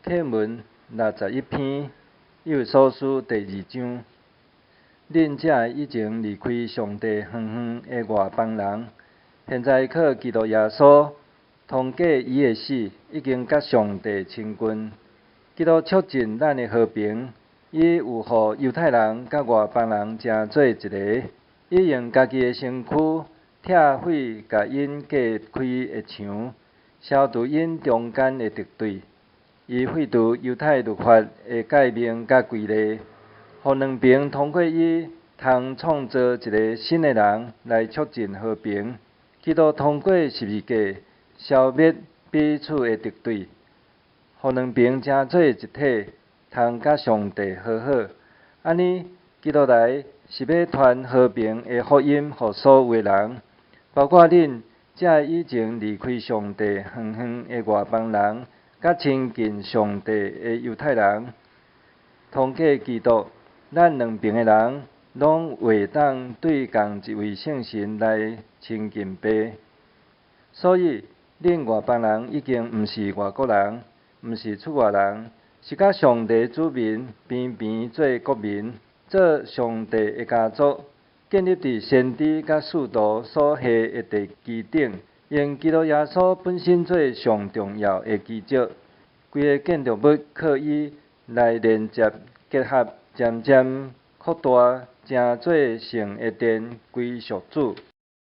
课文61篇，以为所书第2章。恁这以前离开上帝远远的外邦人，现在靠基督耶稣通过伊的死，已经甲上帝亲近。基督促进咱的和平，伊有互犹太人甲外邦人成做一个。伊用家己的身躯拆毁，甲因隔开的墙，消除因中间的敌对。伊废除犹太律法的诫命甲规例，互两边通过伊通创造一个新的人来促进和平。基督通过十字架消灭彼此的敌对，互两边成做一体，通甲上帝和好。安尼，基督来是要传和平的福音互所有的人，包括恁这以前离开上帝远远的外邦人，甲亲近上帝的犹太人。通过基督，咱两边的人拢会当对同一位圣神来亲近爸。所以，恁外邦人已经毋是外国人，毋是出外人，是甲上帝子民平平做国民，做上帝的家族，建立伫先知甲使徒所下的地基顶，用基督耶稣本身做上重要的基石。规个建筑物靠伊来连接结合，渐渐扩大，成做成的殿，归属主。